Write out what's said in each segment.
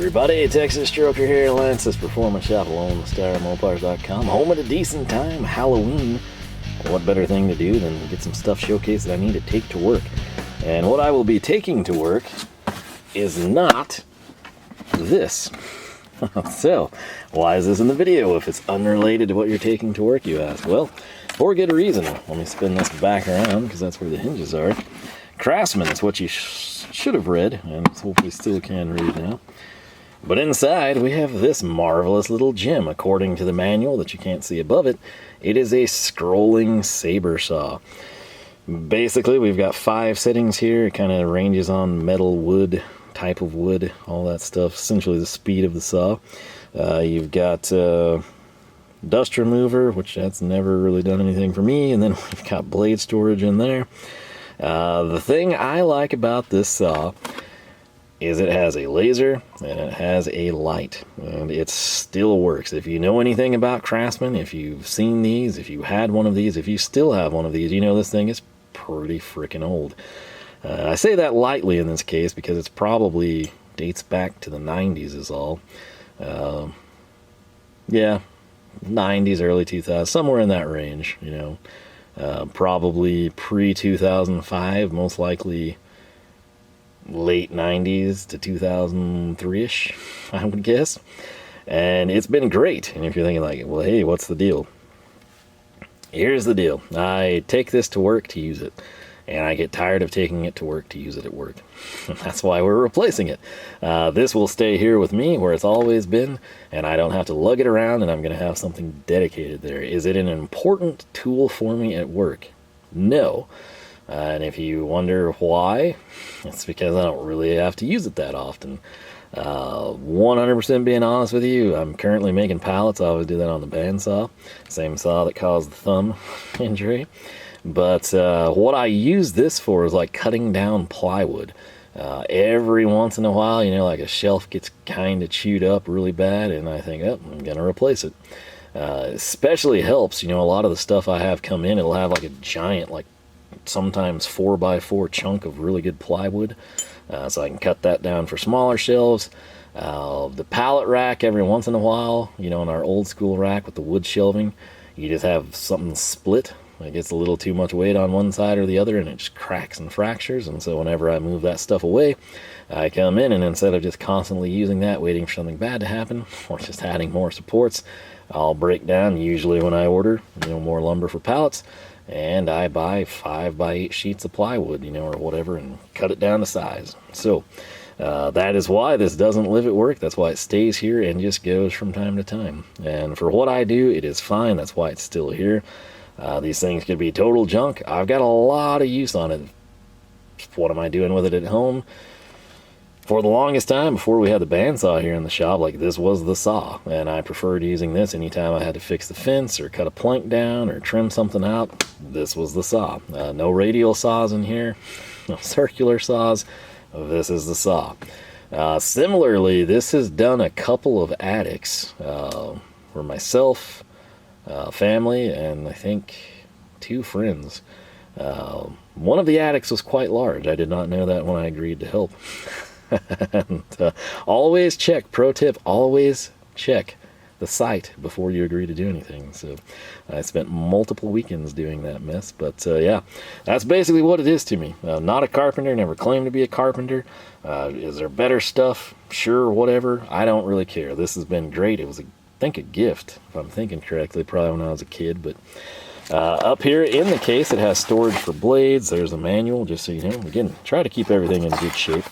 everybody, Texas Stroker here, Lance's Performance Shop, along with Mopars.com, home at a decent time, Halloween. What better thing to do than get some stuff showcased that I need to take to work? And what I will be taking to work is not this. So, why is this in the video if it's unrelated to what you're taking to work, you ask? Well, for good reason. Let me spin this back around, because that's where the hinges are. Craftsman is what you should have read, and hopefully still can read now. But inside, we have this marvelous little gem. According to the manual that you can't see above it, it is a scrolling saber saw. Basically, we've got 5 settings here. It kind of ranges on metal, wood, type of wood, all that stuff. Essentially the speed of the saw. You've got dust remover, which that's never really done anything for me. And then we've got blade storage in there. The thing I like about this saw is it has a laser and it has a light, and it still works. If you know anything about Craftsman, if you've seen these, if you had one of these, if you still have one of these, you know this thing is pretty freaking old. I say that lightly in this case because it's probably dates back to the 90s is all. Yeah, 90s, early 2000s, somewhere in that range, you know. Probably pre-2005, most likely late 90s to 2003-ish, I would guess. And it's been great. And if you're thinking like, well, hey, what's the deal? Here's the deal. I take this to work to use it, and I get tired of taking it to work to use it at work. That's why we're replacing it. This will stay here with me where it's always been, and I don't have to lug it around, and I'm going to have something dedicated there. Is it an important tool for me at work? No. And if you wonder why, it's because I don't really have to use it that often. 100% being honest with you, I'm currently making pallets. I always do that on the bandsaw, same saw that caused the thumb injury. But what I use this for is like cutting down plywood. Every once in a while, you know, like a shelf gets kind of chewed up really bad, and I think, oh, I'm going to replace it. Especially helps, you know, a lot of the stuff I have come in, it'll have like a giant, like sometimes 4x4 chunk of really good plywood. So I can cut that down for smaller shelves. The pallet rack, every once in a while, you know, in our old school rack with the wood shelving, you just have something split. It gets a little too much weight on one side or the other, and it just cracks and fractures. And so whenever I move that stuff away, I come in, and instead of just constantly using that, waiting for something bad to happen, or just adding more supports, I'll break down, usually when I order, you know, more lumber for pallets, and I buy 5x8 sheets of plywood, you know, or whatever, and cut it down to size. So that is why this doesn't live at work. That's why it stays here and just goes from time to time. And for what I do, it is fine. That's why it's still here. These things could be total junk. I've got a lot of use on it. What am I doing with it at home? For the longest time, before we had the bandsaw here in the shop, like this was the saw, and I preferred using this anytime I had to fix the fence or cut a plank down or trim something out. This was the saw. No radial saws in here, no circular saws. This is the saw. Similarly, this has done a couple of attics for myself, family, and I think 2 friends. One of the attics was quite large. I did not know that when I agreed to help. And, always check, pro tip, always check the site before you agree to do anything. So I spent multiple weekends doing that mess, but yeah, that's basically what it is to me. Not a carpenter, never claimed to be a carpenter. Is there better stuff? Sure, whatever. I don't really care. This has been great. It was, I think, a gift, if I'm thinking correctly, probably when I was a kid. But up here in the case, it has storage for blades. There's a manual, just so you know. Again, try to keep everything in good shape.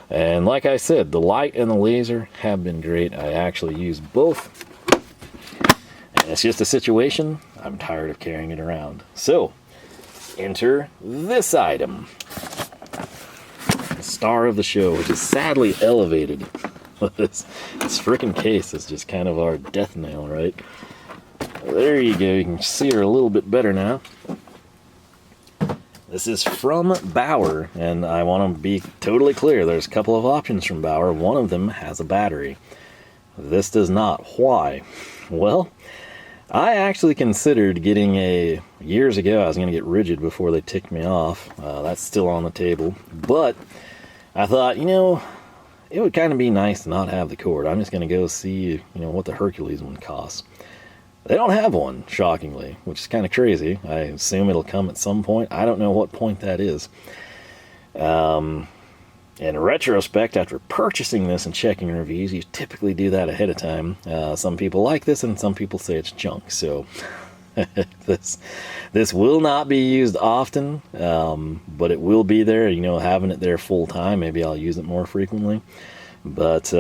And like I said, the light and the laser have been great. I actually use both. And it's just a situation, I'm tired of carrying it around. So, enter this item. The star of the show, which is sadly elevated. This freaking case is just kind of our death nail, right? There you go, you can see her a little bit better now. This is from Bauer, and I want to be totally clear. There's a couple of options from Bauer. One of them has a battery. This does not. Why? Well, I actually considered getting years ago, I was going to get rigid before they ticked me off. That's still on the table. But I thought, you know, it would kind of be nice to not have the cord. I'm just going to go see, what the Hercules one costs. They don't have one, shockingly, which is kind of crazy. I assume it'll come at some point. I don't know what point that is. In retrospect, after purchasing this and checking reviews, you typically do that ahead of time. Some people like this and some people say it's junk, so this will not be used often, but it will be there. Having it there full time, maybe I'll use it more frequently. But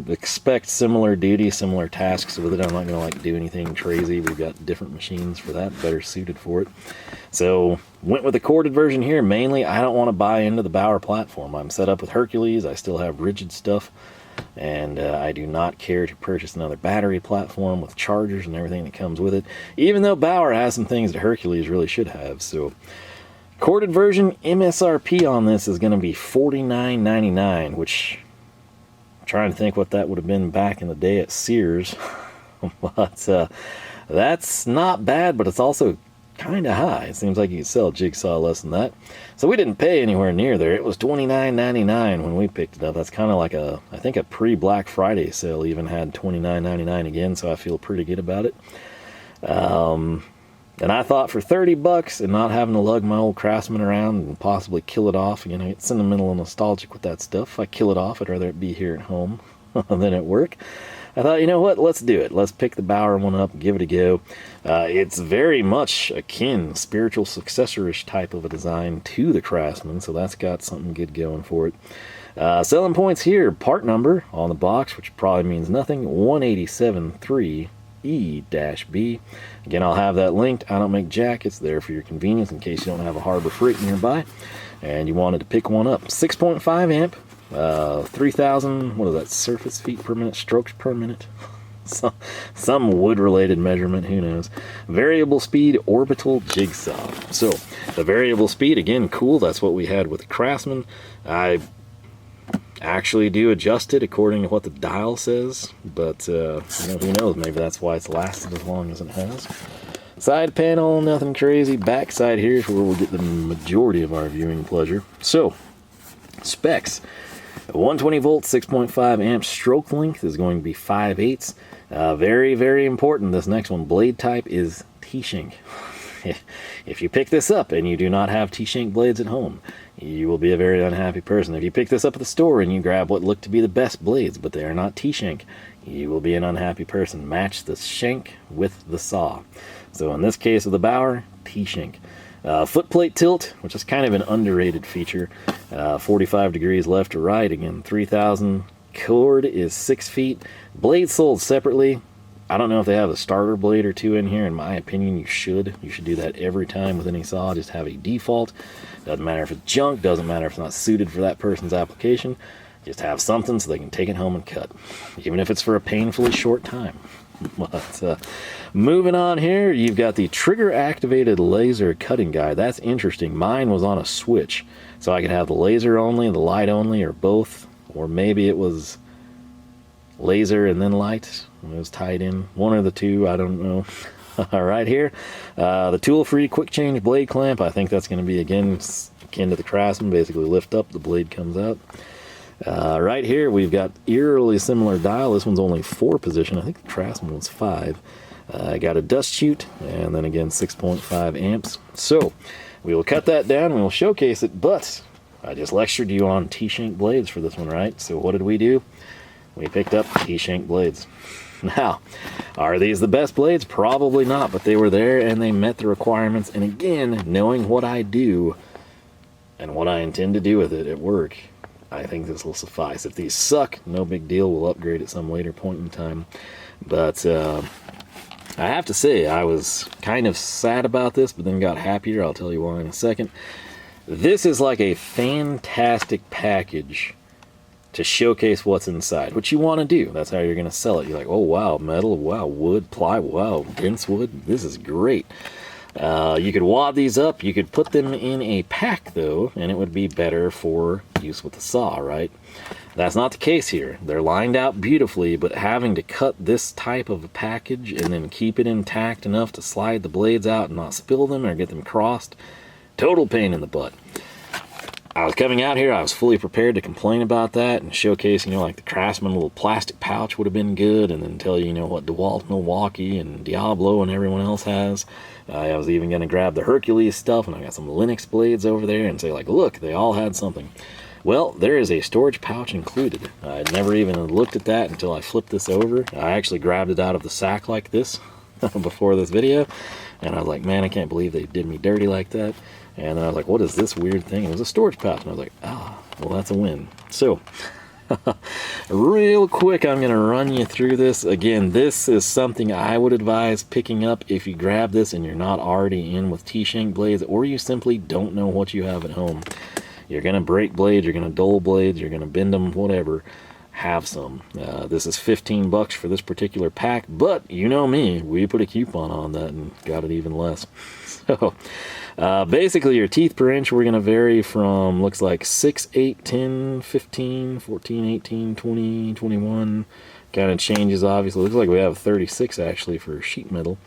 expect similar duty, similar tasks with it. I'm not going to do anything crazy. We've got different machines for that, better suited for it. So went with the corded version here. Mainly, I don't want to buy into the Bauer platform. I'm set up with Hercules. I still have rigid stuff. And I do not care to purchase another battery platform with chargers and everything that comes with it. Even though Bauer has some things that Hercules really should have. So corded version, MSRP on this is going to be $49.99, which... trying to think what that would have been back in the day at Sears. But that's not bad, but it's also kind of high. It seems like you could sell Jigsaw less than that. So we didn't pay anywhere near there. It was $29.99 when we picked it up. That's kind of like I think a pre-Black Friday sale even had $29.99 again, so I feel pretty good about it. And I thought for $30 and not having to lug my old Craftsman around and possibly kill it off, I get sentimental and nostalgic with that stuff. If I kill it off, I'd rather it be here at home than at work. I thought, you know what, let's do it. Let's pick the Bauer one up, give it a go. It's very much akin, spiritual successor-ish type of a design to the Craftsman, so that's got something good going for it. Selling points here, part number on the box, which probably means nothing, 187.3. E-B. Again, I'll have that linked. I don't make jack. It's there for your convenience in case you don't have a Harbor Freight nearby and you wanted to pick one up. 6.5 amp, 3,000, what is that, surface feet per minute, strokes per minute? Some wood-related measurement, who knows. Variable speed orbital jig saw. So, the variable speed, again, cool. That's what we had with the Craftsman. I actually do adjust it according to what the dial says, but who knows, maybe that's why it's lasted as long as it has. Side panel, nothing crazy. Back side here is where we'll get the majority of our viewing pleasure. So, specs. 120 volts, 6.5 amp stroke length is going to be 5/8. Very, very important, this next one. Blade type is T-shank. If you pick this up and you do not have T-shank blades at home, you will be a very unhappy person. If you pick this up at the store and you grab what look to be the best blades, but they are not T-shank, you will be an unhappy person. Match the shank with the saw. So in this case of the Bauer, T-shank. Footplate tilt, which is kind of an underrated feature. 45 degrees left to right. Again, 3,000. Cord is 6 feet. Blade sold separately. I don't know if they have a starter blade or two in here. In my opinion, you should. You should do that every time with any saw. Just have a default. Doesn't matter if it's junk. Doesn't matter if it's not suited for that person's application. Just have something so they can take it home and cut. Even if it's for a painfully short time. But moving on here, you've got the trigger-activated laser cutting guide. That's interesting. Mine was on a switch. So I could have the laser only, the light only, or both. Or maybe it was laser and then light. It was tied in. One or the two, I don't know. Right here, the tool-free quick change blade clamp. I think that's going to be, again, akin to the Craftsman. Basically lift up, the blade comes out. Right here, we've got eerily similar dial. This one's only 4 position. I think the Craftsman was 5. I got a dust chute, and then again 6.5 amps. So we will cut that down and we'll showcase it, but I just lectured you on T-shank blades for this one, right? So what did we do? We picked up T-shank blades. Now, are these the best blades? Probably not, but they were there and they met the requirements. And again, knowing what I do and what I intend to do with it at work, I think this will suffice. If these suck, no big deal. We'll upgrade at some later point in time. But I have to say, I was kind of sad about this, but then got happier. I'll tell you why in a second. This is like a fantastic package to showcase what's inside, which you want to do. That's how you're going to sell it. You're like, oh, wow, metal, wow, wood, ply, wow, dense wood. This is great. You could wad these up. You could put them in a pack, though, and it would be better for use with the saw, right? That's not the case here. They're lined out beautifully, but having to cut this type of a package and then keep it intact enough to slide the blades out and not spill them or get them crossed, total pain in the butt. I was coming out here, I was fully prepared to complain about that and showcase, you know, like the Craftsman little plastic pouch would have been good, and then tell you, you know, what DeWalt, Milwaukee, and Diablo and everyone else has. I was even going to grab the Hercules stuff, and I got some Linux blades over there and say, like, look, they all had something. Well, there is a storage pouch included. I'd never even looked at that until I flipped this over. I actually grabbed it out of the sack like this before this video, and I was like, man, I can't believe they did me dirty like that. And then I was like, what is this weird thing? It was a storage pouch. And I was like, ah, well, that's a win. So, real quick, I'm going to run you through this. Again, this is something I would advise picking up if you grab this and you're not already in with T-shank blades, or you simply don't know what you have at home. You're going to break blades, you're going to dull blades, you're going to bend them, whatever. Have some. This is $15 for this particular pack, but you know me, we put a coupon on that and got it even less. So, basically your teeth per inch, we're going to vary from, looks like 6, 8, 10, 15, 14, 18, 20, 21. Kind of changes, obviously. Looks like we have 36 actually for sheet metal.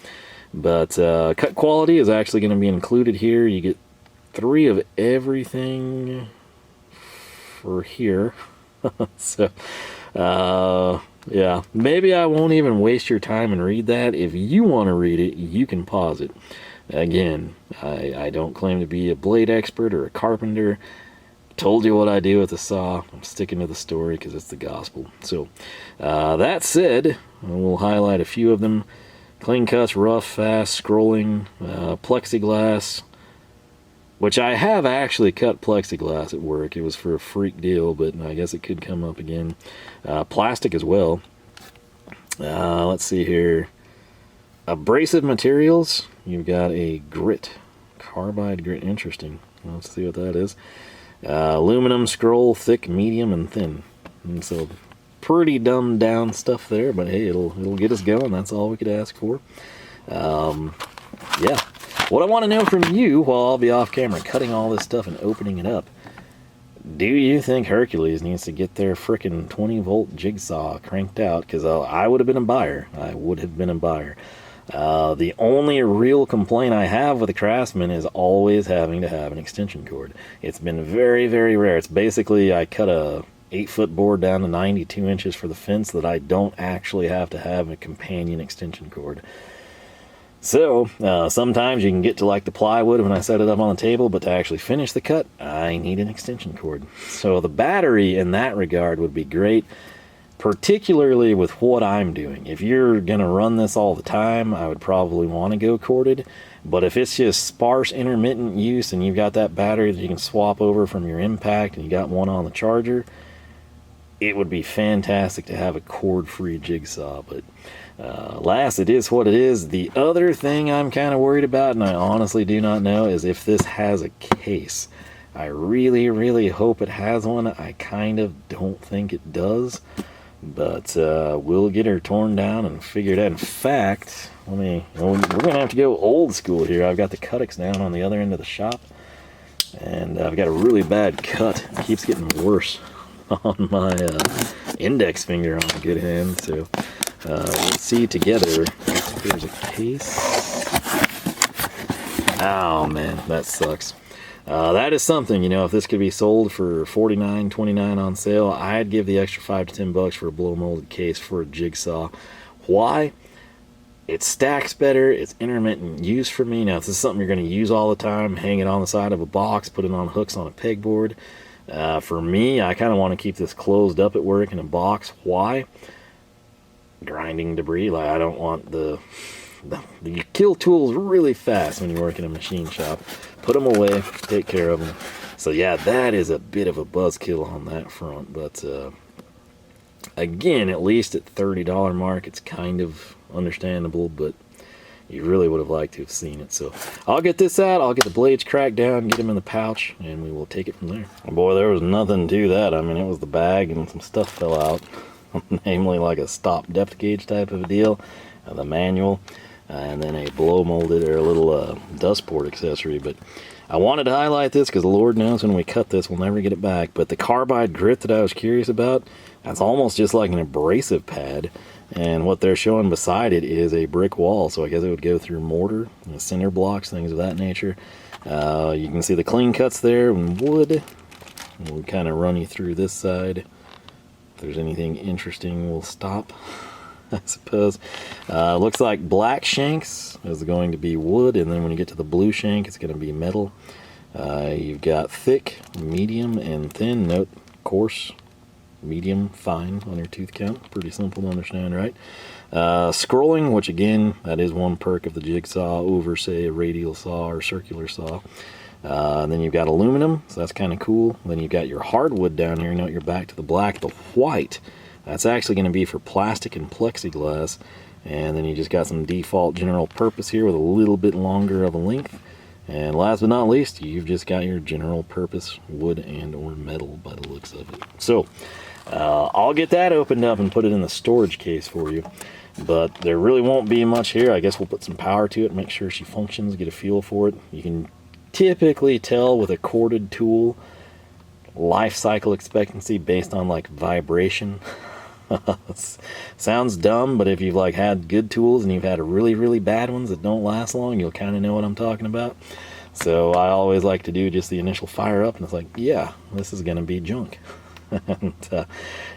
But cut quality is actually going to be included here. You get 3 of everything for here. So, yeah, maybe I won't even waste your time and read that. If you want to read it, you can pause it. Again, I don't claim to be a blade expert or a carpenter. Told you what I do with the saw. I'm sticking to the story because it's the gospel. So, that said, we'll highlight a few of them. Clean cuts, rough, fast, scrolling, plexiglass, which I have actually cut plexiglass at work. It was for a freak deal, but I guess it could come up again. Plastic as well. Let's see here. Abrasive materials. You've got a grit. Carbide grit. Interesting. Let's see what that is. Aluminum, scroll, thick, medium, and thin. And so pretty dumbed down stuff there, but hey, it'll get us going. That's all we could ask for. Yeah. What I want to know from you, while I'll be off camera cutting all this stuff and opening it up, do you think Hercules needs to get their frickin' 20-volt jigsaw cranked out? Because I would have been a buyer. I would have been a buyer. The only real complaint I have with the Craftsman is always having to have an extension cord. It's been very, very rare. It's basically I cut a 8-foot board down to 92 inches for the fence that I don't actually have to have a companion extension cord. So, sometimes you can get to like the plywood when I set it up on the table, but to actually finish the cut, I need an extension cord. So the battery in that regard would be great, particularly with what I'm doing. If you're going to run this all the time, I would probably want to go corded. But if it's just sparse intermittent use and you've got that battery that you can swap over from your impact and you got one on the charger, it would be fantastic to have a cord-free jigsaw. But last, it is what it is. The other thing I'm kind of worried about, and I honestly do not know, is if this has a case. I really, really hope it has one. I kind of don't think it does. But we'll get her torn down and figure it out. In fact, we're going to have to go old school here. I've got the Cuttix down on the other end of the shop. And I've got a really bad cut. It keeps getting worse on my index finger on a good hand. So let's see together if there's a case. Oh man, that sucks. That is something, you know, if this could be sold for $49.29 on sale, I'd give the extra $5 to $10 for a blow molded case for a jigsaw. Why? It stacks better, it's intermittent use for me. Now, if this is something you're going to use all the time, hang it on the side of a box, put it on hooks on a pegboard. For me, I kind of want to keep this closed up at work in a box. Why? Grinding debris. Like, I don't want you kill tools really fast when you work in a machine shop. Put them away, take care of them. So yeah, that is a bit of a buzzkill on that front. But again, at least at $30 mark, it's kind of understandable, but you really would have liked to have seen it. So I'll get this out, I'll get the blades cracked down, get them in the pouch, and we will take it from there. Boy, there was nothing to that. I mean, it was the bag and some stuff fell out. Namely like a stop depth gauge type of a deal, the manual, and then a blow molded or a little dust port accessory. But I wanted to highlight this because Lord knows when we cut this we'll never get it back. But the carbide grit that I was curious about, that's almost just like an abrasive pad, and what they're showing beside it is a brick wall, so I guess it would go through mortar, cinder blocks, things of that nature. You can see the clean cuts there in wood. We'll kind of run you through this side. If there's anything interesting, we'll stop, I suppose. Looks like black shanks is going to be wood, and then when you get to the blue shank, it's going to be metal. You've got thick, medium, and thin. Note, coarse, medium, fine on your tooth count. Pretty simple to understand, right? Scrolling, which again, that is one perk of the jigsaw over, say, a radial saw or circular saw. And then you've got aluminum, so that's kind of cool. Then you've got your hardwood down here. Note you're back to the black. The white, that's actually going to be for plastic and plexiglass. And then you just got some default general purpose here with a little bit longer of a length. And last but not least, you've just got your general purpose wood and or metal by the looks of it. So I'll get that opened up and put it in the storage case for you. But there really won't be much here. I guess we'll put some power to it, make sure she functions, get a feel for it. You can typically tell with a corded tool life cycle expectancy based on like vibration. Sounds dumb, but if you've like had good tools and you've had really bad ones that don't last long, you'll kind of know what I'm talking about. So I always like to do just the initial fire up, and it's like, yeah, this is gonna be junk. And,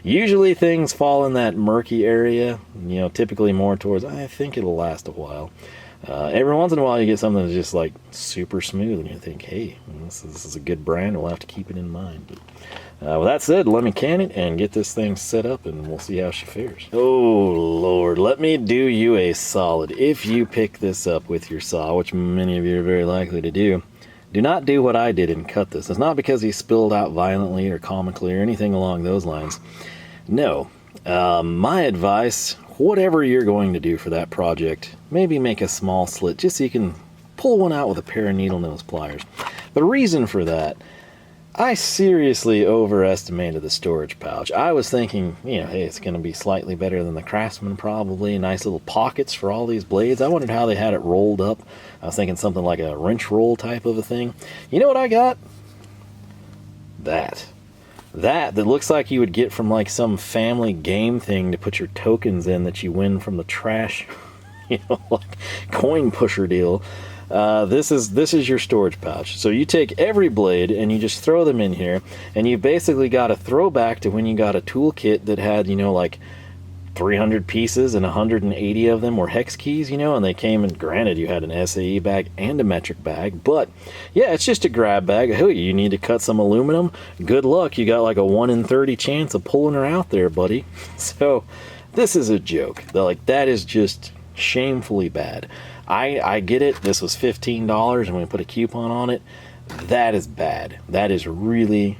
usually things fall in that murky area, you know, typically more towards I think it'll last a while. Every once in a while you get something that's just like super smooth and you think, hey, this is a good brand, we'll have to keep it in mind. But with that said, let me can it and get this thing set up and we'll see how she fares. Oh Lord, let me do you a solid. If you pick this up with your saw, which many of you are very likely to do not do what I did and cut this. It's not because he spilled out violently or comically or anything along those lines. No. My advice, whatever you're going to do for that project, maybe make a small slit just so you can pull one out with a pair of needle nose pliers. The reason for that, I seriously overestimated the storage pouch. I was thinking, you know, hey, it's going to be slightly better than the Craftsman probably. Nice little pockets for all these blades. I wondered how they had it rolled up. I was thinking something like a wrench roll type of a thing. You know what I got? That looks like you would get from like some family game thing to put your tokens in that you win from the trash, you know, like coin pusher deal. This is your storage pouch. So you take every blade and you just throw them in here, and you basically got a throwback to when you got a toolkit that had, you know, like 300 pieces and 180 of them were hex keys, you know, and they came, and granted you had an SAE bag and a metric bag, but yeah, it's just a grab bag. Oh, you need to cut some aluminum? Good luck. You got like a 1 in 30 chance of pulling her out there, buddy. So this is a joke. Like, that is just shamefully bad. I get it. This was $15 and we put a coupon on it. That is bad. That is really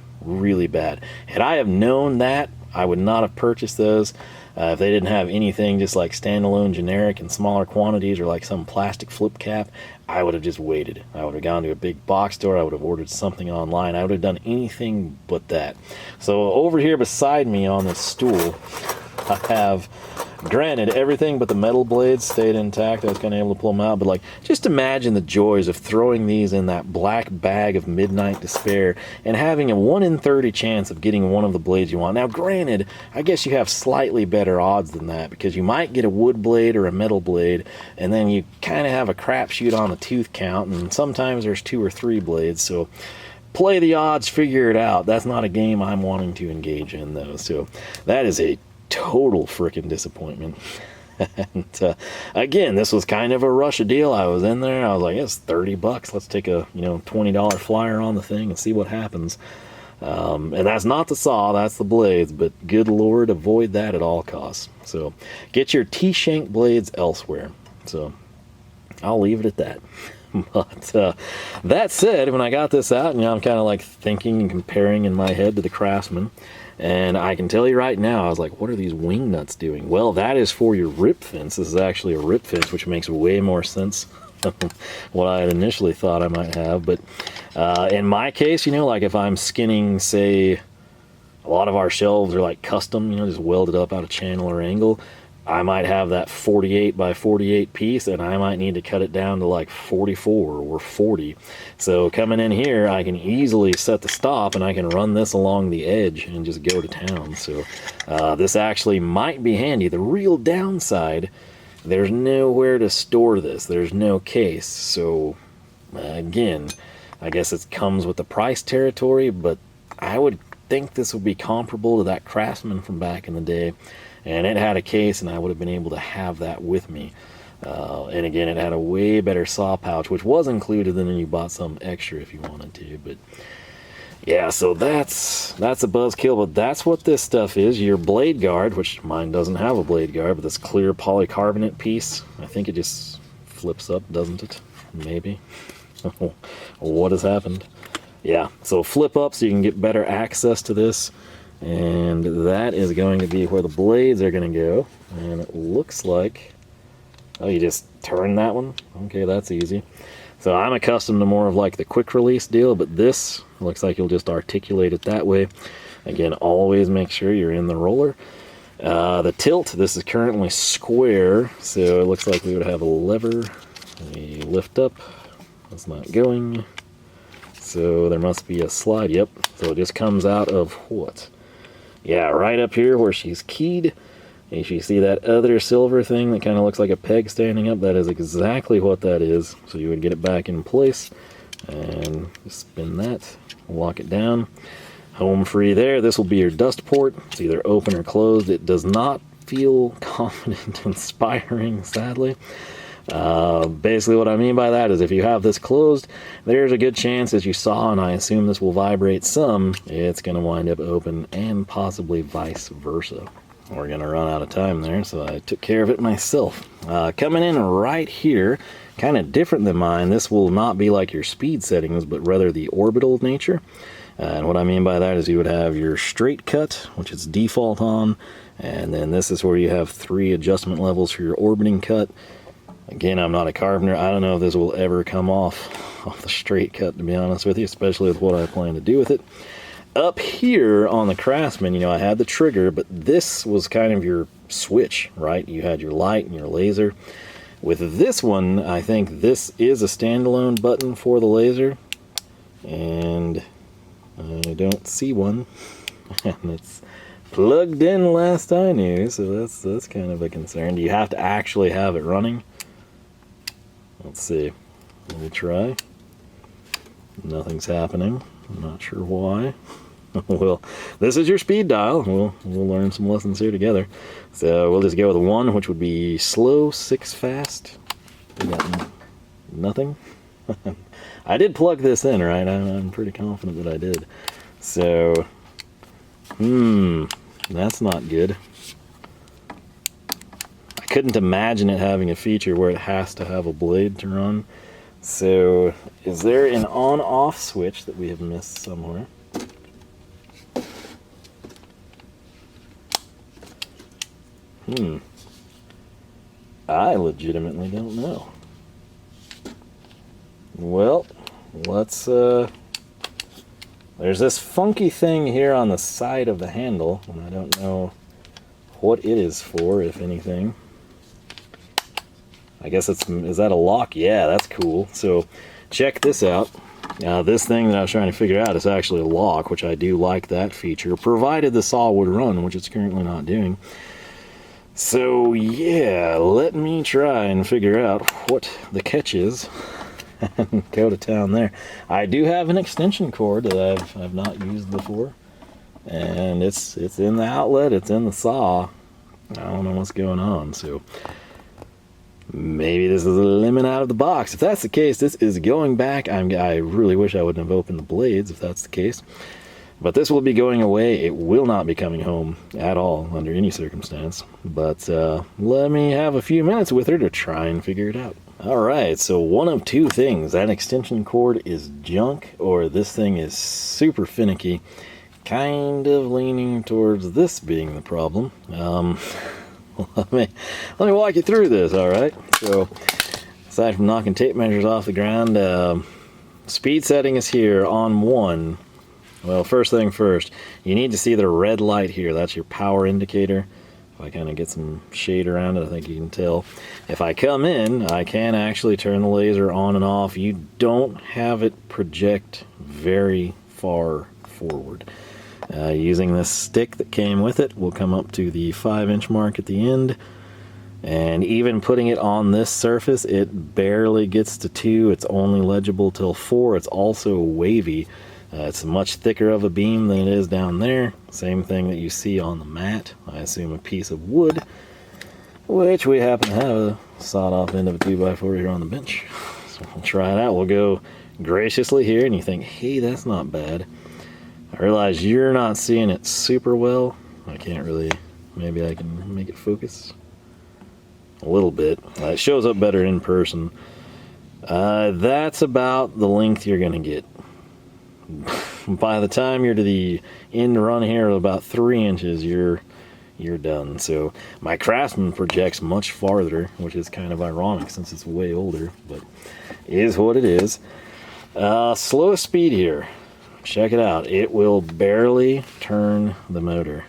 bad. Had I have known that, I would not have purchased those. If they didn't have anything just like standalone generic in smaller quantities or like some plastic flip cap, I would have just waited. I would have gone to a big box store. I would have ordered something online. I would have done anything but that. So over here beside me on this stool, I have, granted, everything but the metal blades stayed intact. I was kind of able to pull them out, but like, just imagine the joys of throwing these in that black bag of midnight despair and having a 1 in 30 chance of getting one of the blades you want. Now, granted, I guess you have slightly better odds than that because you might get a wood blade or a metal blade, and then you kind of have a crapshoot on the tooth count, and sometimes there's 2 or 3 blades, so play the odds, figure it out. That's not a game I'm wanting to engage in, though, so that is a total freaking disappointment. And again, this was kind of a rush deal. I was in there, I was like, it's $30. Let's take a, you know, $20 flyer on the thing and see what happens. And that's not the saw, that's the blades, but good Lord, avoid that at all costs. So get your T-shank blades elsewhere. So I'll leave it at that. But that said, when I got this out, you know, I'm kind of like thinking and comparing in my head to the Craftsman. And I can tell you right now, I was like, what are these wing nuts doing? Well, that is for your rip fence. This is actually a rip fence, which makes way more sense than what I had initially thought I might have. But in my case, you know, like if I'm skinning, say, a lot of our shelves are like custom, you know, just welded up out of channel or angle. I might have that 48 by 48 piece, and I might need to cut it down to like 44 or 40. So coming in here, I can easily set the stop and I can run this along the edge and just go to town. So this actually might be handy. The real downside, there's nowhere to store this. There's no case. So again, I guess it comes with the price territory, but I would think this would be comparable to that Craftsman from back in the day, and it had a case, and I would have been able to have that with me. And again, it had a way better saw pouch, which was included, and then you bought some extra if you wanted to. But yeah, so that's a buzzkill, but that's what this stuff is. Your blade guard, which mine doesn't have a blade guard, but this clear polycarbonate piece, I think it just flips up, doesn't it? Maybe. What has happened? Yeah, so flip up so you can get better access to this, and that is going to be where the blades are going to go. And it looks like, oh, you just turn that one? Okay, that's easy. So I'm accustomed to more of like the quick release deal, but this looks like you'll just articulate it that way. Again, always make sure you're in the roller. The tilt, this is currently square, so it looks like we would have a lever. We lift up, it's not going. So there must be a slide, yep. So it just comes out of what? Yeah, right up here where she's keyed. If you see that other silver thing that kind of looks like a peg standing up, that is exactly what that is. So you would get it back in place and spin that, lock it down. Home free there. This will be your dust port. It's either open or closed. It does not feel confident inspiring, sadly. Basically what I mean by that is if you have this closed, there's a good chance, as you saw, and I assume this will vibrate some, it's going to wind up open, and possibly vice versa. We're going to run out of time there, so I took care of it myself. Coming in right here, kind of different than mine, this will not be like your speed settings, but rather the orbital nature. And what I mean by that is you would have your straight cut, which is default on, and then this is where you have 3 adjustment levels for your orbiting cut. Again, I'm not a carpenter. I don't know if this will ever come off the straight cut, to be honest with you, especially with what I plan to do with it. Up here on the Craftsman, you know, I had the trigger, but this was kind of your switch, right? You had your light and your laser. With this one, I think this is a standalone button for the laser, and I don't see one, and it's plugged in last I knew, so that's kind of a concern. Do you have to actually have it running? Let's see. Let me try. Nothing's happening. I'm not sure why. Well, this is your speed dial. We'll learn some lessons here together. So we'll just go with 1, which would be slow, 6 fast. We got nothing. I did plug this in, right? I'm pretty confident that I did. So, that's not good. I couldn't imagine it having a feature where it has to have a blade to run. So, is there an on-off switch that we have missed somewhere? I legitimately don't know. Well, let's, there's this funky thing here on the side of the handle, and I don't know what it is for, if anything. I guess is that a lock? Yeah, that's cool. So, check this out. This thing that I was trying to figure out is actually a lock, which I do like that feature, provided the saw would run, which it's currently not doing. So, yeah, let me try and figure out what the catch is and go to town there. I do have an extension cord that I've not used before, and it's in the outlet, it's in the saw. I don't know what's going on, so maybe this is a lemon out of the box. If that's the case, this is going back. I really wish I wouldn't have opened the blades if that's the case. But this will be going away. It will not be coming home at all under any circumstance. But let me have a few minutes with her to try and figure it out. Alright, so one of two things. That extension cord is junk, or this thing is super finicky. Kind of leaning towards this being the problem. Let me walk you through this, alright? So, aside from knocking tape measures off the ground, speed setting is here on 1. Well, first thing first, you need to see the red light here. That's your power indicator. If I kind of get some shade around it, I think you can tell. If I come in, I can actually turn the laser on and off. You don't have it project very far forward. Using this stick that came with it, we'll come up to the 5-inch mark at the end. And even putting it on this surface, it barely gets to 2. It's only legible till 4. It's also wavy. It's much thicker of a beam than it is down there. Same thing that you see on the mat. I assume a piece of wood, which we happen to have a sawed off end of a 2x4 here on the bench. So we'll try it out. We'll go graciously here, and you think, hey, that's not bad. I realize you're not seeing it super well. I can't really, maybe I can make it focus a little bit. It shows up better in person. That's about the length you're gonna get. By the time you're to the end run here of about 3 inches, you're done. So my Craftsman projects much farther, which is kind of ironic since it's way older, but it is what it is. Slowest speed here. Check it out. It will barely turn the motor.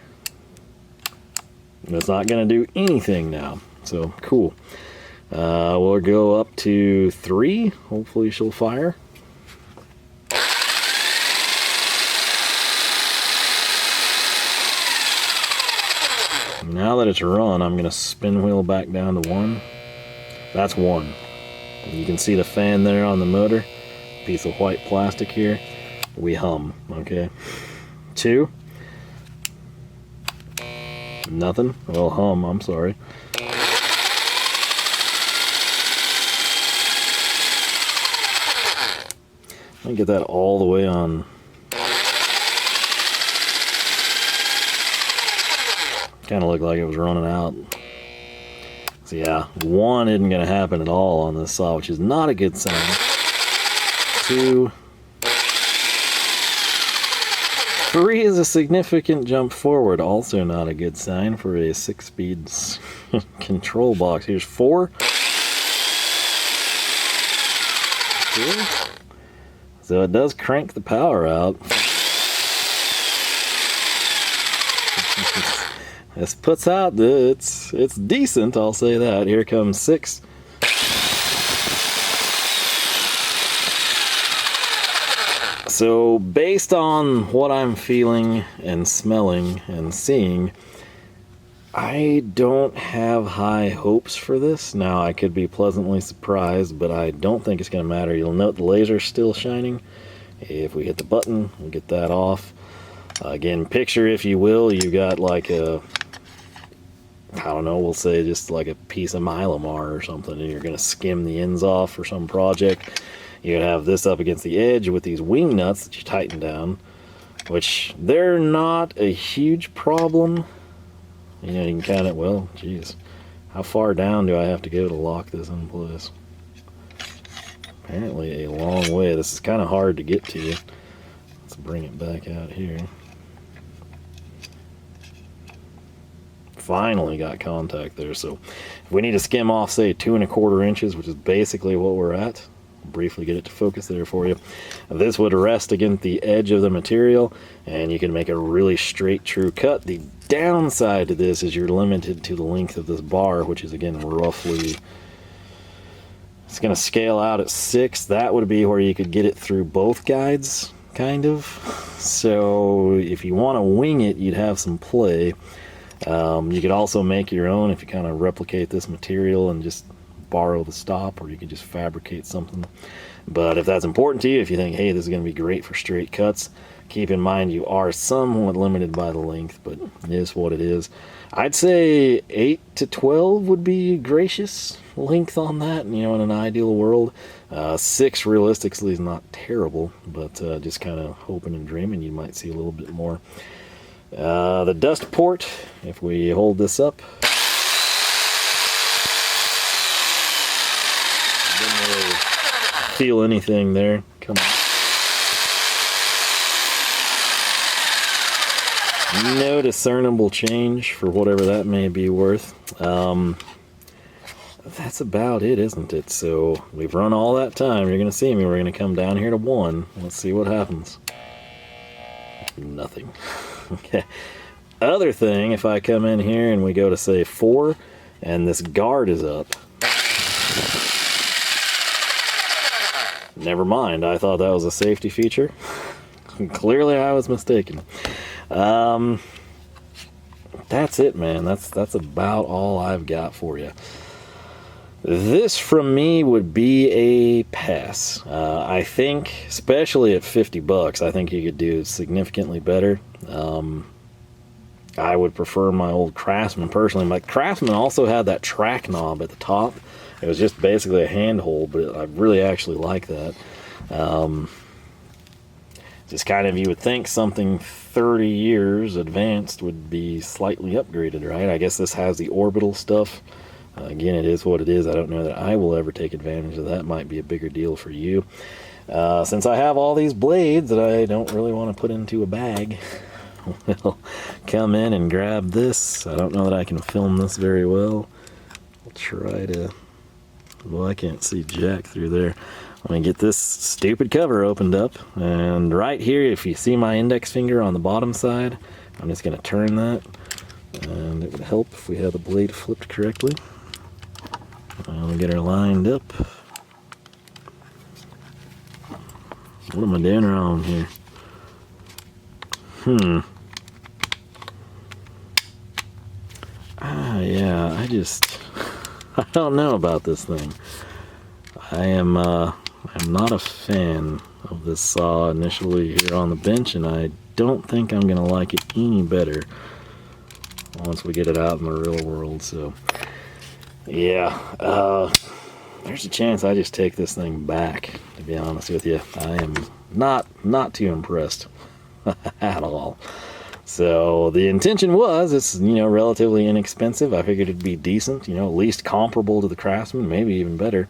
It's not going to do anything now. So cool. We'll go up to 3. Hopefully she'll fire. Now that it's run, I'm going to spin wheel back down to 1. That's 1. You can see the fan there on the motor. Piece of white plastic here. We hum, okay? 2. Nothing. Well, hum, I'm sorry. Let me get that all the way on. Kind of looked like it was running out. So yeah, 1 isn't going to happen at all on this saw, which is not a good sign. 2. 3 is a significant jump forward, also not a good sign for a 6-speed control box. Here's 4. 2. So it does crank the power out. This puts out, it's decent, I'll say that. Here comes 6. So based on what I'm feeling and smelling and seeing, I don't have high hopes for this. Now I could be pleasantly surprised, but I don't think it's going to matter. You'll note the laser's still shining. If we hit the button, we'll get that off. Again, picture, if you will, you got like a, I don't know, we'll say just like a piece of Mylar or something, and you're going to skim the ends off for some project. You'd have this up against the edge with these wing nuts that you tighten down, which they're not a huge problem. You know, you can kind of, well, geez, how far down do I have to go to lock this in place? Apparently a long way. This is kind of hard to get to. Let's bring it back out here. Finally got contact there. So if we need to skim off, say, 2 1/4 inches, which is basically what we're at, I'll briefly get it to focus there for you. This would rest against the edge of the material, and you can make a really straight, true cut. The downside to this is you're limited to the length of this bar, which is, again, roughly, it's going to scale out at 6. That would be where you could get it through both guides, kind of. So if you want to wing it, you'd have some play. You could also make your own if you kind of replicate this material and just borrow the stop, or you could just fabricate something. But if that's important to you, if you think, hey, this is going to be great for straight cuts, keep in mind you are somewhat limited by the length, but it is what it is. I'd say 8 to 12 would be gracious length on that, you know, in an ideal world. 6 realistically is not terrible, but just kind of hoping and dreaming you might see a little bit more. The dust port, if we hold this up, didn't really feel anything there. Come on. No discernible change for whatever that may be worth. That's about it, isn't it? So we've run all that time. You're going to see me. We're going to come down here to 1. Let's see what happens. Nothing. Okay. Other thing, if I come in here and we go to, say, 4, and this guard is up. Never mind. I thought that was a safety feature. Clearly I was mistaken. That's it, man. That's about all I've got for you. This from me would be a pass. I think, especially at 50 bucks, I think you could do significantly better. I would prefer my old Craftsman personally. My Craftsman also had that track knob at the top. It was just basically a handhold, but I really actually like that. Just kind of, you would think something 30 years advanced would be slightly upgraded, right? I guess this has the orbital stuff. Again, it is what it is. I don't know that I will ever take advantage of that. Might be a bigger deal for you. Since I have all these blades that I don't really want to put into a bag, we'll come in and grab this. I don't know that I can film this very well. I'll try to... Well, I can't see jack through there. Let me get this stupid cover opened up. And right here, if you see my index finger on the bottom side, I'm just going to turn that. And it would help if we had the blade flipped correctly. We'll get her lined up. What am I doing wrong here? Yeah, I don't know about this thing. I'm not a fan of this saw initially here on the bench, and I don't think I'm gonna like it any better once we get it out in the real world. So yeah, there's a chance I just take this thing back, to be honest with you. I am not too impressed at all. So the intention was, it's, you know, relatively inexpensive. I figured it'd be decent, you know, at least comparable to the Craftsman, maybe even better.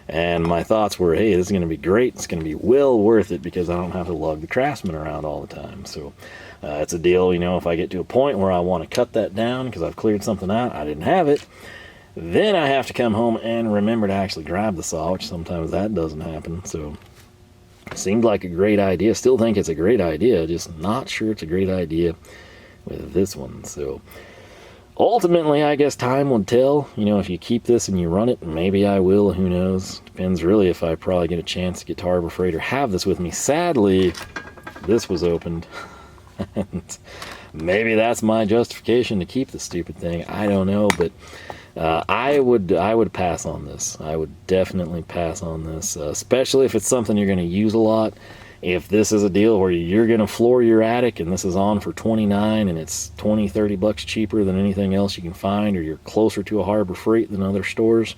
And my thoughts were, hey, this is going to be great. It's going to be well worth it because I don't have to lug the Craftsman around all the time. So it's a deal, you know, if I get to a point where I want to cut that down because I've cleared something out, I didn't have it, then I have to come home and remember to actually grab the saw, which sometimes that doesn't happen. So it seemed like a great idea. Still think it's a great idea, just not sure it's a great idea with this one. So ultimately, I guess time will tell. You know, if you keep this and you run it, maybe I will, who knows. Depends really if I probably get a chance to get to Harbor Freight or have this with me. Sadly, this was opened. And maybe that's my justification to keep the stupid thing. I don't know, but I would pass on this. I would definitely pass on this, especially if it's something you're going to use a lot. If this is a deal where you're going to floor your attic and this is on for $29 and it's 20-30 bucks cheaper than anything else you can find, or you're closer to a Harbor Freight than other stores,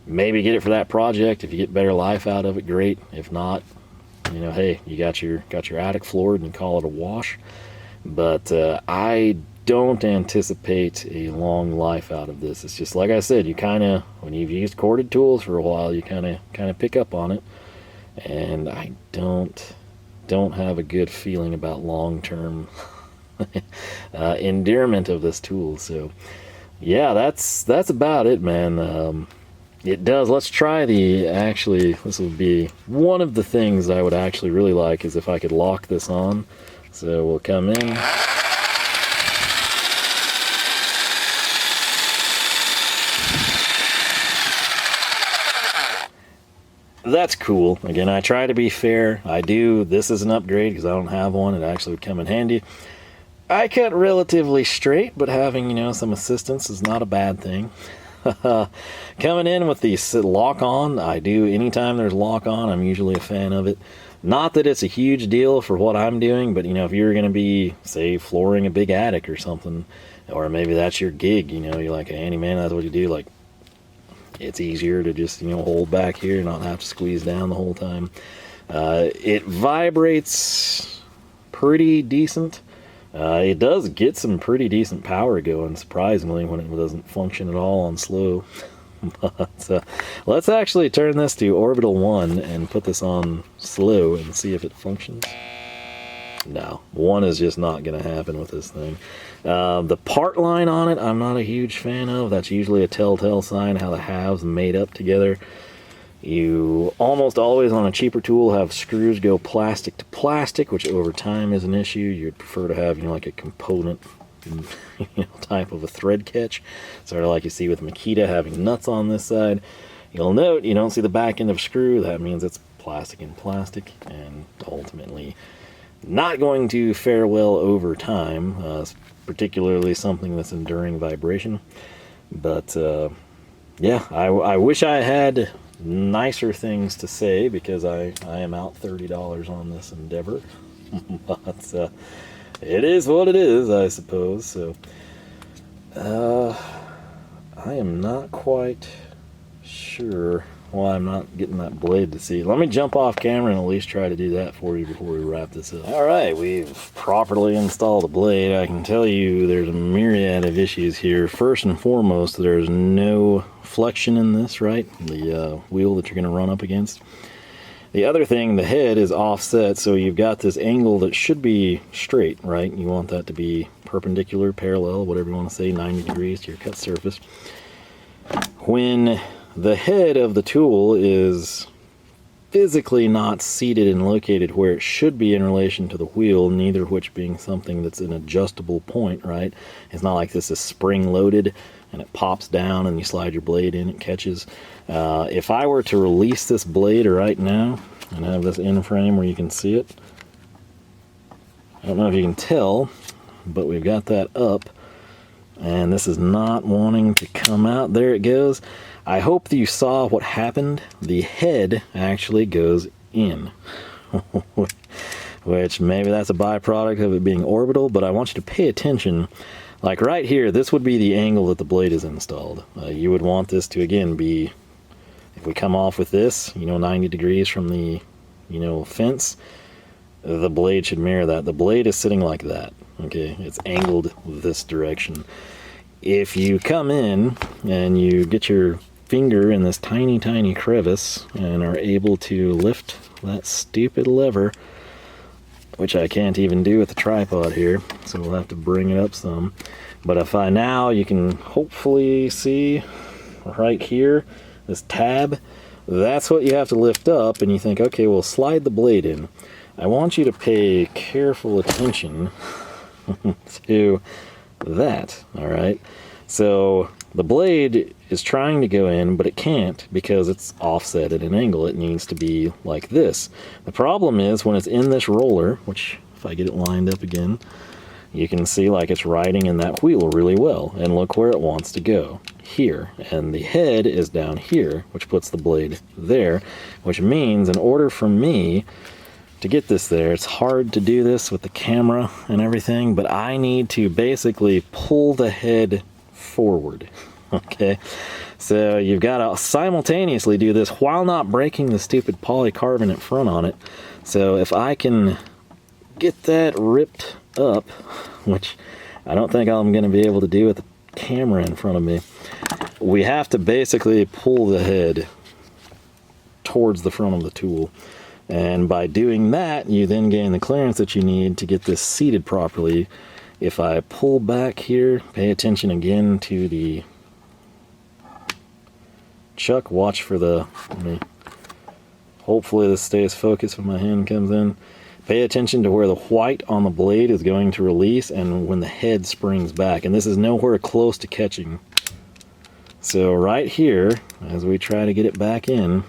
maybe get it for that project. If you get better life out of it, great. If not, you know, hey, you got your attic floored and call it a wash. But I don't anticipate a long life out of this. It's just like I said, you kind of, when you've used corded tools for a while, you kind of pick up on it. And I don't have a good feeling about long-term endearment of this tool. So yeah, that's about it, man. It does. Let's try this would be one of the things I would actually really like, is if I could lock this on. So we'll come in. That's cool. Again, I try to be fair. This is an upgrade because I don't have one. It actually would come in handy. I cut relatively straight, but having, you know, some assistance is not a bad thing. Coming in with the lock on, anytime there's lock on, I'm usually a fan of it. Not that it's a huge deal for what I'm doing, but, you know, if you're going to be, say, flooring a big attic or something, or maybe that's your gig, you know, you're like a handyman, that's what you do, like, it's easier to just, you know, hold back here and not have to squeeze down the whole time. It vibrates pretty decent. It does get some pretty decent power going, surprisingly, when it doesn't function at all on slow. But let's actually turn this to Orbital 1 and put this on slow and see if it functions. No, 1 is just not going to happen with this thing. The part line on it, I'm not a huge fan of. That's usually a telltale sign how the halves made up together. You almost always on a cheaper tool have screws go plastic to plastic, which over time is an issue. You'd prefer to have, you know, like a component, you know, type of a thread catch, sort of like you see with Makita having nuts on this side. You'll note you don't see the back end of a screw. That means it's plastic and plastic, and ultimately not going to fare well over time, particularly something that's enduring vibration. But yeah, I wish I had nicer things to say, because I am out $30 on this endeavor. But it is what it is, I suppose. So I am not quite sure why I'm not getting that blade to see. Let me jump off camera and at least try to do that for you before we wrap this up. All right, we've properly installed the blade. I can tell you there's a myriad of issues here. First and foremost, there's no flexion in this, right? The wheel that you're going to run up against. The other thing, the head is offset, so you've got this angle that should be straight, right? You want that to be perpendicular, parallel, whatever you want to say, 90 degrees to your cut surface. When the head of the tool is physically not seated and located where it should be in relation to the wheel, neither of which being something that's an adjustable point, right? It's not like this is spring loaded and it pops down and you slide your blade in, it catches. If I were to release this blade right now and have this in frame where you can see it, I don't know if you can tell, but we've got that up and this is not wanting to come out. There it goes. I hope that you saw what happened. The head actually goes in, which maybe that's a byproduct of it being orbital, but I want you to pay attention. Like right here, this would be the angle that the blade is installed. You would want this to, again, be, if we come off with this, 90 degrees from the, fence, the blade should mirror that. The blade is sitting like that, okay? It's angled this direction. If you come in and you get your finger in this tiny, tiny crevice and are able to lift that stupid lever, which I can't even do with the tripod here, so we'll have to bring it up some. But if you can hopefully see right here, this tab, that's what you have to lift up, and you think, okay, we'll slide the blade in. I want you to pay careful attention to that, all right? So the blade is trying to go in, but it can't because it's offset at an angle. It needs to be like this. The problem is when it's in this roller, which if I get it lined up again, you can see like it's riding in that wheel really well. And look where it wants to go, here. And the head is down here, which puts the blade there, which means in order for me to get this there, it's hard to do this with the camera and everything, but I need to basically pull the head forward. Okay, so you've got to simultaneously do this while not breaking the stupid polycarbonate front on it. So if I can get that ripped up, which I don't think I'm going to be able to do with the camera in front of me, we have to basically pull the head towards the front of the tool. And by doing that, you then gain the clearance that you need to get this seated properly. If I pull back here, pay attention again to the chuck, watch for the, hopefully this stays focused when my hand comes in. Pay attention to where the white on the blade is going to release and when the head springs back. And this is nowhere close to catching. So right here, as we try to get it back in,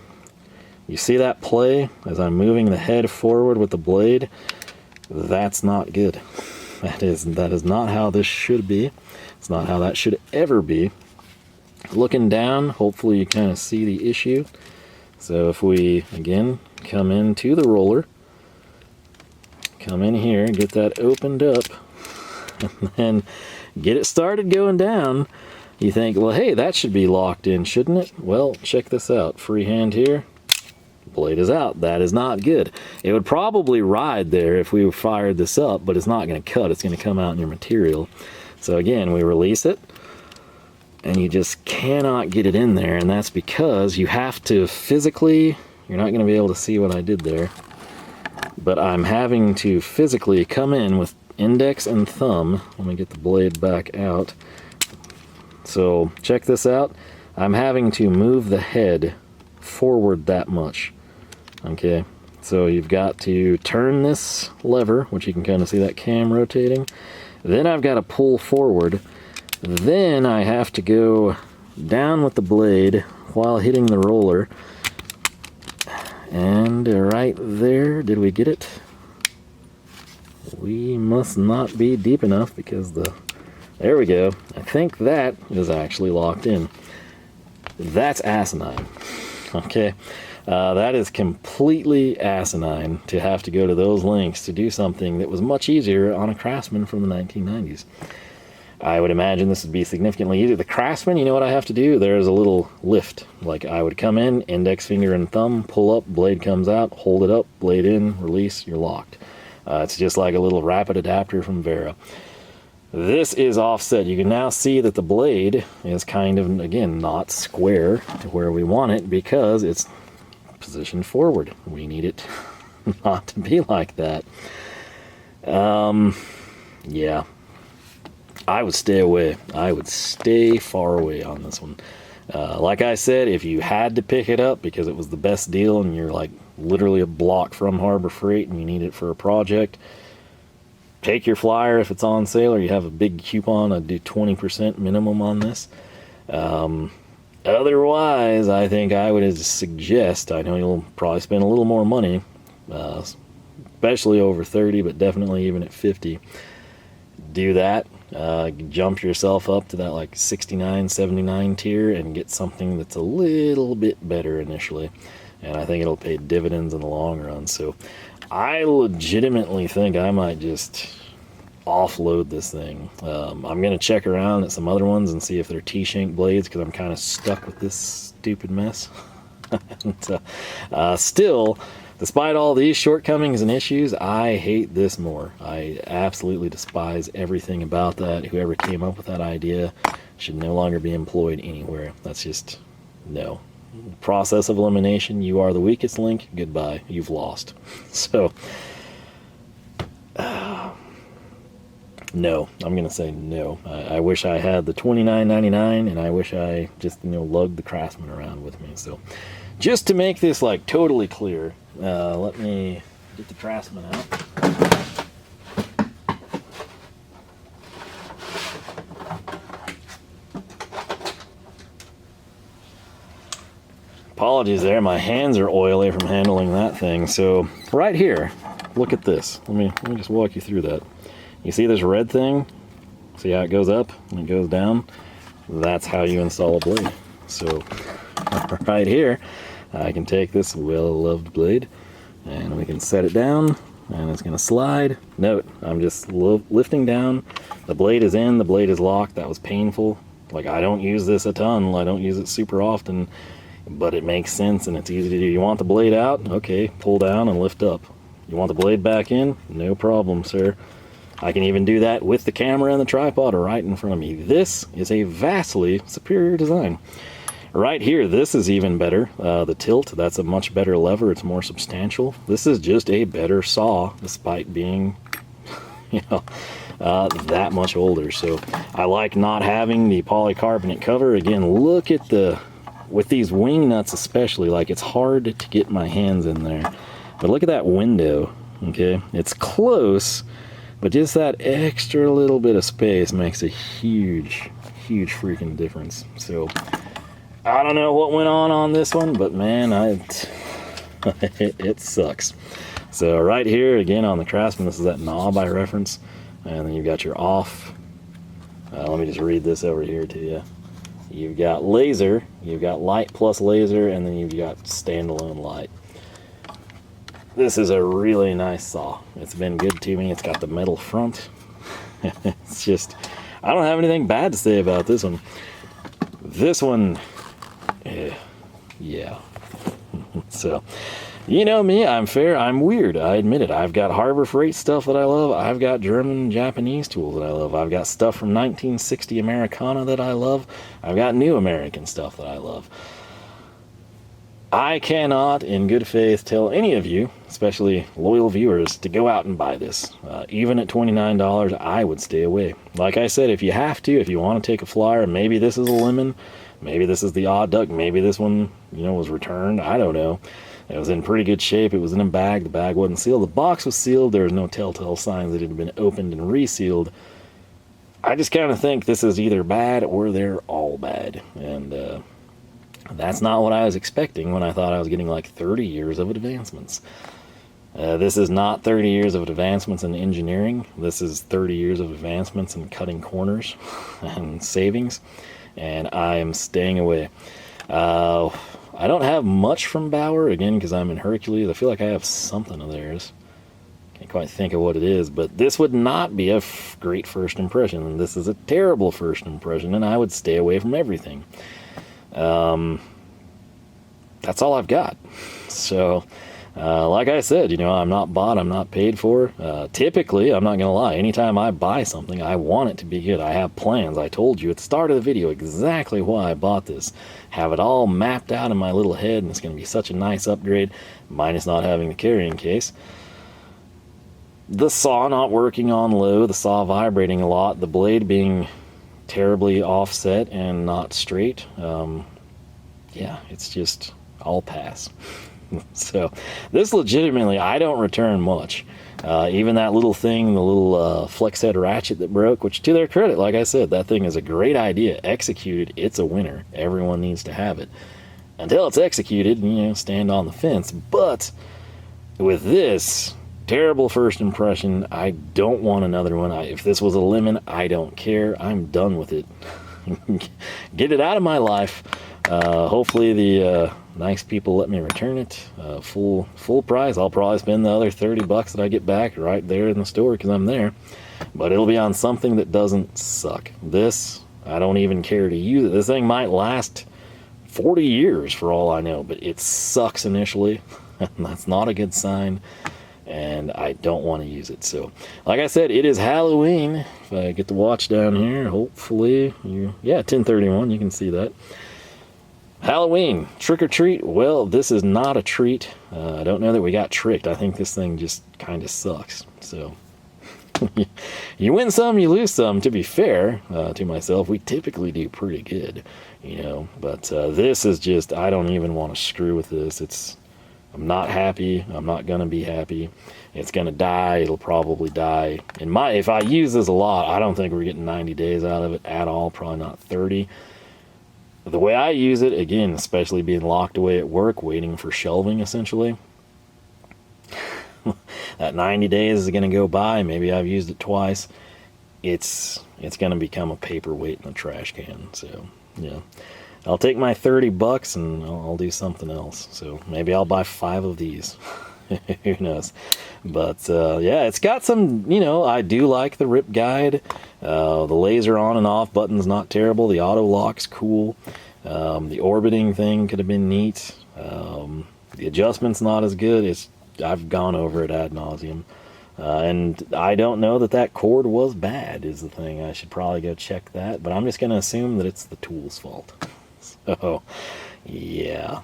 you see that play as I'm moving the head forward with the blade? That's not good. That is not how this should be. It's not how that should ever be. Looking down, hopefully you kind of see the issue. So if we, again, come into the roller, come in here, get that opened up, and then get it started going down, you think, well, hey, that should be locked in, shouldn't it? Well, check this out. Free hand here. Blade is out. That is not good. It would probably ride there if we fired this up, but it's not going to cut. It's going to come out in your material. So again, we release it, and you just cannot get it in there, and that's because you have to physically, you're not going to be able to see what I did there, but I'm having to physically come in with index and thumb. Let me get the blade back out. So check this out. I'm having to move the head forward that much. Okay, so you've got to turn this lever, which you can kind of see that cam rotating. Then I've got to pull forward. Then I have to go down with the blade while hitting the roller. And right there, did we get it? We must not be deep enough because there we go. I think that is actually locked in. That's asinine. Okay, that is completely asinine to have to go to those lengths to do something that was much easier on a Craftsman from the 1990s. I would imagine this would be significantly easier. The Craftsman, you know what I have to do? There's a little lift. Like I would come in, index finger and thumb, pull up, blade comes out, hold it up, blade in, release, you're locked. It's just like a little rapid adapter from Vera. This is offset. You can now see that the blade is kind of, again, not square to where we want it because it's positioned forward. We need it not to be like that. Yeah. I would stay away. I would stay far away on this one. Like I said, if you had to pick it up because it was the best deal and you're like literally a block from Harbor Freight and you need it for a project, take your flyer if it's on sale or you have a big coupon. I'd do 20% minimum on this. Otherwise, I think I would suggest, I know you'll probably spend a little more money, especially over 30, but definitely even at 50. Do that. Jump yourself up to that like 69, 79 tier and get something that's a little bit better initially. And I think it'll pay dividends in the long run. So I legitimately think I might just offload this thing. I'm going to check around at some other ones and see if they're T-shank blades because I'm kind of stuck with this stupid mess. And, still, despite all these shortcomings and issues, I hate this more. I absolutely despise everything about that. Whoever came up with that idea should no longer be employed anywhere. That's just, no. Process of elimination, you are the weakest link, goodbye, you've lost. So, no, I'm going to say no. I wish I had the $29.99 and I wish I just, lugged the Craftsman around with me. So, just to make this like totally clear, let me get the Craftsman out. Apologies there, my hands are oily from handling that thing. So right here, look at this. Let me just walk you through that. You see this red thing? See how it goes up and it goes down? That's how you install a blade. So right here, I can take this well-loved blade and we can set it down and it's going to slide. Note, I'm just lifting down. The blade is in, the blade is locked. That was painful. Like, I don't use this a ton. I don't use it super often, but it makes sense and it's easy to do. You want the blade out? Okay, pull down and lift up. You want the blade back in? No problem, sir. I can even do that with the camera and the tripod right in front of me. This is a vastly superior design. Right here, this is even better. The tilt, that's a much better lever. It's more substantial. This is just a better saw, despite being, that much older. So I like not having the polycarbonate cover. Again, look at with these wing nuts especially, like it's hard to get my hands in there. But look at that window, okay? It's close, but just that extra little bit of space makes a huge, huge freaking difference. So I don't know what went on this one, but man, it sucks. So right here, again on the Craftsman, this is that knob I reference, and then you've got your off. Let me just read this over here to you. You've got laser, you've got light plus laser, and then you've got standalone light. This is a really nice saw. It's been good to me. It's got the metal front. It's just, I don't have anything bad to say about this one. This one, yeah. So, you know me, I'm fair, I'm weird, I admit it. I've got Harbor Freight stuff that I love. I've got German and Japanese tools that I love. I've got stuff from 1960 Americana that I love. I've got new American stuff that I love. I cannot, in good faith, tell any of you, especially loyal viewers, to go out and buy this. Even at $29, I would stay away. Like I said, if you have to, if you want to take a flyer, maybe this is a lemon, maybe this is the odd duck, maybe this one, was returned, I don't know. It was in pretty good shape, it was in a bag, the bag wasn't sealed, the box was sealed, there was no telltale signs that it had been opened and resealed. I just kind of think this is either bad or they're all bad, and that's not what I was expecting when I thought I was getting like 30 years of advancements. This is not 30 years of advancements in engineering. This is 30 years of advancements in cutting corners and savings. And I am staying away. I don't have much from Bauer, again, because I'm in Hercules. I feel like I have something of theirs. Can't quite think of what it is, but this would not be a great first impression. This is a terrible first impression, and I would stay away from everything. That's all I've got. So, like I said, you know, I'm not bought, I'm not paid for. Typically, I'm not going to lie, anytime I buy something, I want it to be good. I have plans. I told you at the start of the video exactly why I bought this. Have it all mapped out in my little head, and it's going to be such a nice upgrade, minus not having the carrying case. The saw not working on low, the saw vibrating a lot, the blade being terribly offset and not straight. Yeah, it's just all pass. So this legitimately, I don't return much. Even that little thing, the little flex head ratchet that broke, which to their credit, like I said, that thing is a great idea. Executed, it's a winner. Everyone needs to have it. Until it's executed, you know, stand on the fence. But with this, terrible first impression. I don't want another one. If this was a lemon, I don't care. I'm done with it. Get it out of my life. Hopefully the nice people let me return it full price. I'll probably spend the other $30 that I get back right there in the store because I'm there, but it'll be on something that doesn't suck. This, I don't even care to use it. This thing might last 40 years for all I know, but it sucks initially. That's not a good sign, and I don't want to use it. So like I said, it is Halloween. If I get the watch down here, hopefully yeah, 10:31, you can see that. Halloween, trick or treat. Well, this is not a treat. I don't know that we got tricked. I think this thing just kind of sucks. So you win some, you lose some. To be fair to myself, we typically do pretty good, you know. But this is just, I don't even want to screw with this. I'm not happy. I'm not gonna be happy. It's gonna die. It'll probably die. If I use this a lot, I don't think we're getting 90 days out of it at all. Probably not 30. The way I use it, again, especially being locked away at work, waiting for shelving, essentially, that 90 days is going to go by. Maybe I've used it twice. It's going to become a paperweight in the trash can. So, yeah. I'll take my $30 and I'll do something else. So, maybe I'll buy 5 of these. Who knows? But, yeah, it's got some, you know, I do like the rip guide. The laser on and off button's not terrible. The auto lock's cool. The orbiting thing could have been neat. The adjustment's not as good. I've gone over it ad nauseum. And I don't know that cord was bad is the thing. I should probably go check that. But I'm just going to assume that it's the tool's fault. So, yeah.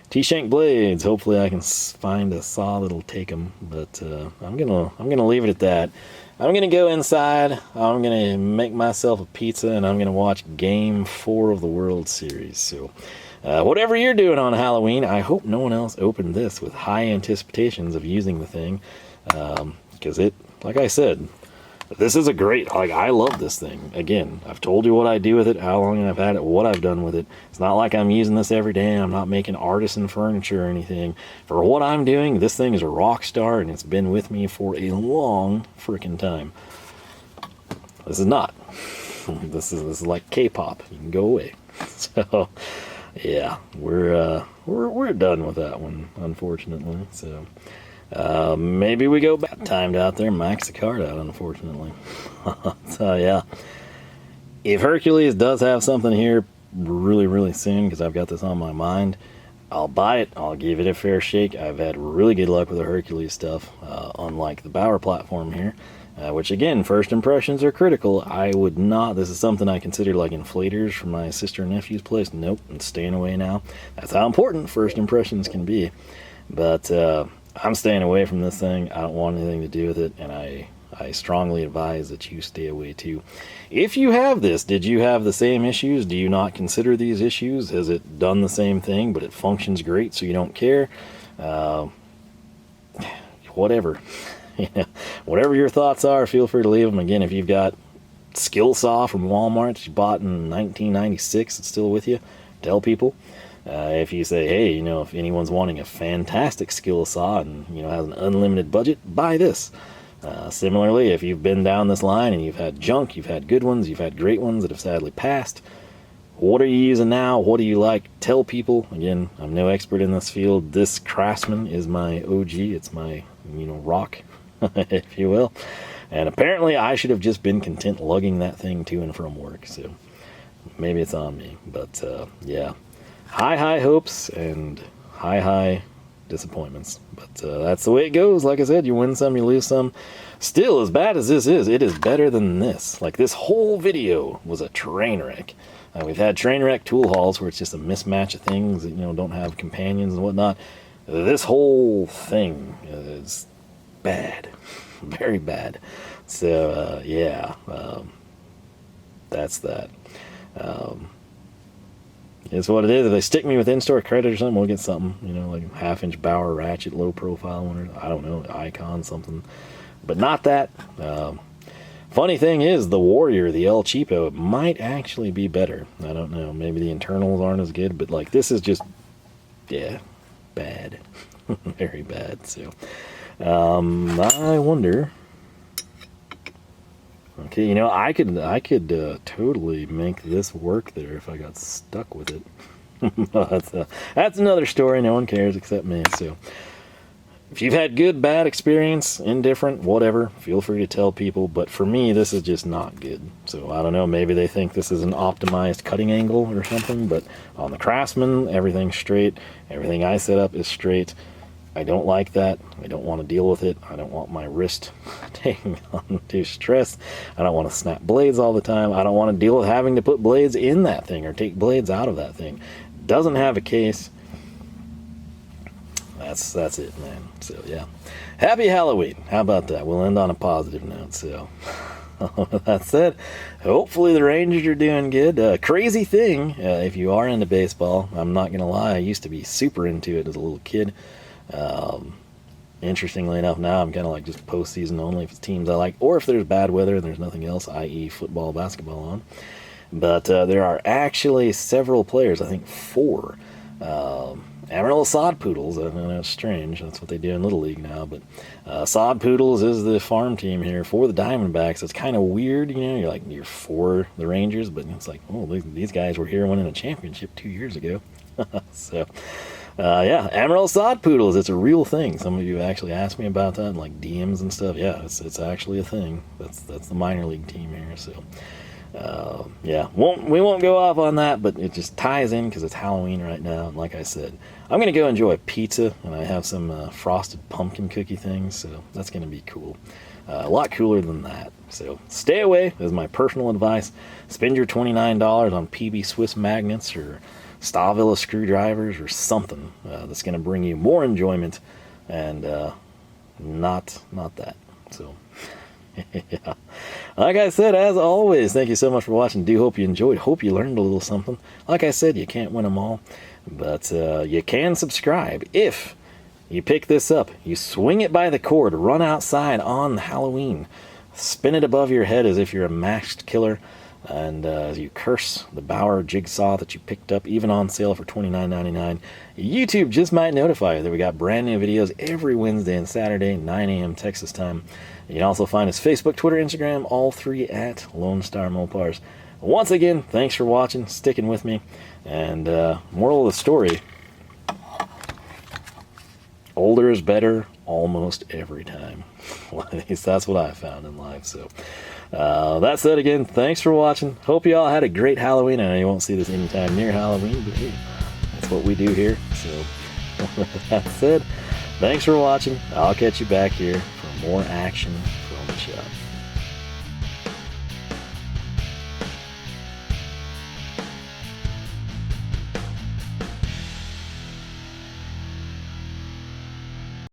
T-shank blades. Hopefully I can find a saw that'll take them, but I'm gonna leave it at that. I'm gonna go inside. I'm gonna make myself a pizza, and I'm gonna watch Game 4 of the World Series. So, whatever you're doing on Halloween, I hope no one else opened this with high anticipations of using the thing, because like I said, this is a great, I love this thing. Again, I've told you what I do with it, how long I've had it, what I've done with it. It's not like I'm using this every day. I'm not making artisan furniture or anything. For what I'm doing, this thing is a rock star, and it's been with me for a long freaking time. This is not. This is like K-pop. You can go away. So, yeah, we're done with that one, unfortunately. So. Maybe we go back. Timed out there, max the card out, unfortunately. So, yeah. If Hercules does have something here really, really soon, because I've got this on my mind, I'll buy it. I'll give it a fair shake. I've had really good luck with the Hercules stuff, unlike the Bauer platform here, which, again, first impressions are critical. I would not, this is something I consider like inflators from my sister and nephew's place. Nope, I'm staying away now. That's how important first impressions can be. But, I'm staying away from this thing. I don't want anything to do with it, and I strongly advise that you stay away too. If you have this, did you have the same issues? Do you not consider these issues? Has it done the same thing, but it functions great, so you don't care? Whatever. Whatever your thoughts are, feel free to leave them. Again, if you've got Skill Saw from Walmart that you bought in 1996, it's still with you, tell people. If you say, hey, you know, if anyone's wanting a fantastic skill saw and, you know, has an unlimited budget, buy this. Similarly, if you've been down this line and you've had junk, you've had good ones, you've had great ones that have sadly passed, What are you using now? What do you like? Tell people. Again, I'm no expert in this field. This Craftsman is my OG. It's my, rock, if you will. And apparently I should have just been content lugging that thing to and from work. So maybe it's on me. But yeah, high hopes and high disappointments. But that's the way it goes. Like I said, you win some, you lose some. Still, as bad as this is, it is better than this. Like, this whole video was a train wreck. We've had train wreck tool hauls where it's just a mismatch of things that, don't have companions and whatnot. This whole thing is bad. Very bad. So, yeah. That's that. It's what it is. If they stick me with in-store credit or something, we'll get something, like a half-inch Bauer ratchet, low profile one, or I don't know, icon, something. But not that. Funny thing is, the Warrior, the El Cheapo, might actually be better. I don't know. Maybe the internals aren't as good, but like this is just, yeah, bad. Very bad. So, I wonder. Okay, I could totally make this work there if I got stuck with it. That's another story. No one cares except me. So, if you've had good, bad experience, indifferent, whatever, feel free to tell people. But for me, this is just not good. So I don't know, maybe they think this is an optimized cutting angle or something. But on the Craftsman, everything's straight. Everything I set up is straight. I don't like that. I don't want to deal with it. I don't want my wrist taking on too stress. I don't want to snap blades all the time. I don't want to deal with having to put blades in that thing or take blades out of that thing. Doesn't have a case. That's it, man. So yeah, happy Halloween. How about that? We'll end on a positive note. So that's it. Hopefully the Rangers are doing good. Crazy thing, if you are into baseball, I'm not gonna lie, I used to be super into it as a little kid. Interestingly enough, now I'm kind of like just postseason only if it's teams I like, or if there's bad weather and there's nothing else, i.e. football, basketball on. But there are actually several players, I think 4. Amarillo Sod Poodles. I know it's strange. That's what they do in Little League now. But Sod Poodles is the farm team here for the Diamondbacks. It's kind of weird, you're for the Rangers, but it's like, oh, these guys were here winning a championship 2 years ago. So, yeah, Amarillo Sod Poodles. It's a real thing. Some of you actually asked me about that, like DMs and stuff. Yeah, it's actually a thing. That's the minor league team here. So. Yeah, we won't go off on that, but it just ties in because it's Halloween right now. And like I said, I'm going to go enjoy pizza, and I have some frosted pumpkin cookie things, so that's going to be cool. A lot cooler than that. So stay away is my personal advice. Spend your $29 on PB Swiss magnets or Stavilla screwdrivers or something that's going to bring you more enjoyment and not that. So yeah. Like I said, as always, thank you so much for watching. Do hope you enjoyed. Hope you learned a little something. Like I said, you can't win them all, but you can subscribe if you pick this up. You swing it by the cord, run outside on Halloween, spin it above your head as if you're a masked killer, and as you curse the Bauer Jigsaw that you picked up, even on sale for $29.99. YouTube just might notify you that we got brand new videos every Wednesday and Saturday, 9 a.m. Texas time. You can also find us Facebook, Twitter, Instagram, all 3 at Lone Star Mopars. Once again, thanks for watching, sticking with me, and moral of the story, older is better almost every time. At least that's what I found in life. So that said, again, thanks for watching. Hope you all had a great Halloween. I know you won't see this anytime near Halloween, but hey, that's what we do here. So that said, thanks for watching. I'll catch you back here for more action from the shop.